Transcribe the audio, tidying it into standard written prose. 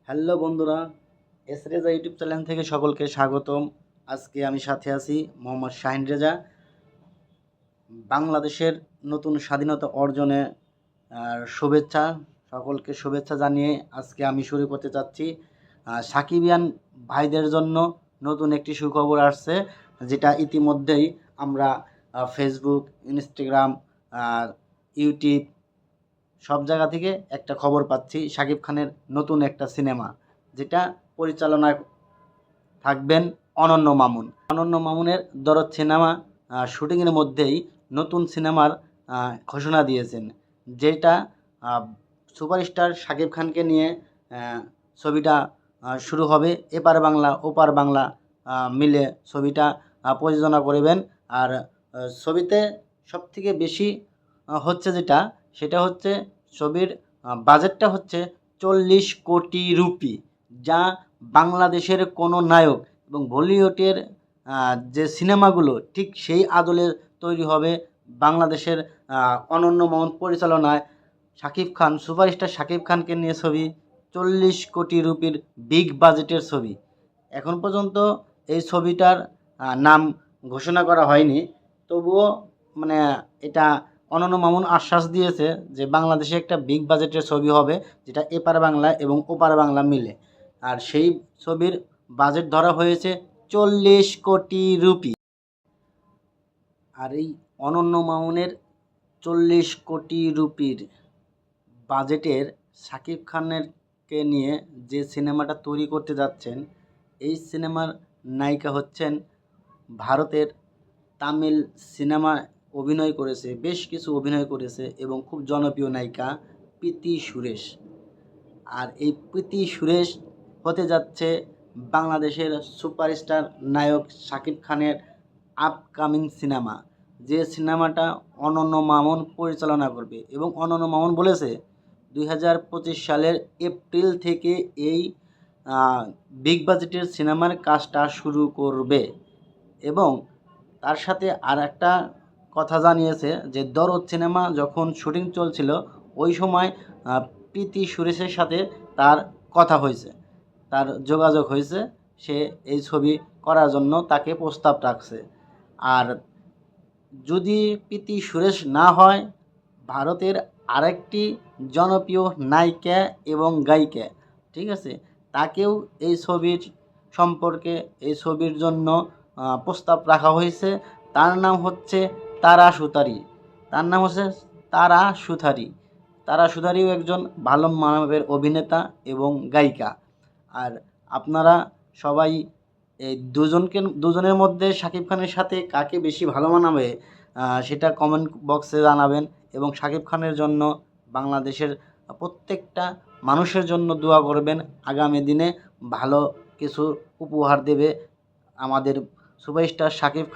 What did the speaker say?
Hello বন্ধুরা, S Reza YouTube channel থেকে সকলকে স্বাগতম। আজকে আমি সাথে আছি মোহাম্মদ শাহিন রেজা। বাংলাদেশের নতুন স্বাধীনতা অর্জনে শুভেচ্ছা, সকলকে শুভেচ্ছা জানিয়ে আজকে আমি শুরু করতে চাচ্ছি। সাকিবিয়ান ভাইদের জন্য নতুন একটি সুখবর আসছে, যেটা ইতিমধ্যেই আমরা ফেসবুক, ইনস্টাগ্রাম, ইউটিউব সব জায়গা থেকে একটা খবর পাচ্ছি। শাকিব খানের নতুন একটা সিনেমা, যেটা পরিচালনায় থাকবেন অনন্য মামুন। অনন্য মামুনের দরদ সিনেমা শুটিংয়ের মধ্যেই নতুন সিনেমার ঘোষণা দিয়েছেন, যেটা সুপারস্টার শাকিব খানকে নিয়ে ছবিটা শুরু হবে। এপার বাংলা ওপার বাংলা মিলে ছবিটা প্রযোজনা করবেন। আর ছবিতে সবথেকে বেশি হচ্ছে যেটা, সেটা হচ্ছে ছবির বাজেটটা হচ্ছে 40 কোটি রুপি, যা বাংলাদেশের কোনো নায়ক এবং বলিউডের যে সিনেমাগুলো ঠিক সেই আদলে তৈরি হবে। বাংলাদেশের অনন্য মামুন পরিচালনায় শাকিব খান, সুপারস্টার শাকিব খানকে নিয়ে ছবি, 40 কোটি রুপির বিগ বাজেটের ছবি। এখন পর্যন্ত এই ছবিটার নাম ঘোষণা করা হয়নি, তবুও মানে এটা অনন্য মামুন আশ্বাস দিয়েছে যে বাংলাদেশে একটা বিগ বাজেটের ছবি হবে, যেটা এপার বাংলা এবং ওপার বাংলা মিলে। আর সেই ছবির বাজেট ধরা হয়েছে 40 কোটি রুপি। আর এই অনন্য মামুনের 40 কোটি রুপির বাজেটের শাকিব খানেরকে নিয়ে যে সিনেমাটা তৈরি করতে যাচ্ছেন, এই সিনেমার নায়িকা হচ্ছেন ভারতের তামিল সিনেমায় অভিনয় করেছে, বেশ কিছু অভিনয় করেছে এবং খুব জনপ্রিয় নায়িকা প্রীতি সুরেশ। আর এই প্রীতি সুরেশ হতে যাচ্ছে বাংলাদেশের সুপারস্টার নায়ক শাকিব খানের আপকামিং সিনেমা, যে সিনেমাটা অনন্য মামুন পরিচালনা করবে। এবং অনন্য মামুন বলেছে 2025 সালের এপ্রিল থেকে এই বিগ বাজেটের সিনেমার কাজটা শুরু করবে। এবং তার সাথে আর একটা কথা জানিয়েছে যে দরদ সিনেমা যখন শুটিং চলছিল, ওই সময় প্রীতি সুরেশের সাথে তার কথা হয়েছে, তার যোগাযোগ হয়েছে, সে এই ছবি করার জন্য তাকে প্রস্তাব রাখছে। আর যদি প্রীতি সুরেশ না হয়, ভারতের আরেকটি জনপ্রিয় নায়িকা এবং গায়িকা, ঠিক আছে, তাকেও এই ছবির সম্পর্কে, এই ছবির জন্য প্রস্তাব রাখা হয়েছে। তার নাম হচ্ছে তারা সুতারি। তার নাম হচ্ছে তারা সুথারি। তারা সুথারিও একজন ভালো মানের অভিনেতা এবং গায়িকা। আর আপনারা সবাই এই দুজনের মধ্যে শাকিব খানের সাথে কাকে বেশি ভালো মানাবে, সেটা কমেন্ট বক্সে জানাবেন। এবং শাকিব খানের জন্য বাংলাদেশের প্রত্যেকটা মানুষের জন্য দোয়া করবেন, আগামী দিনে ভালো কিছু উপহার দেবে আমাদের সুপারস্টার শাকিব।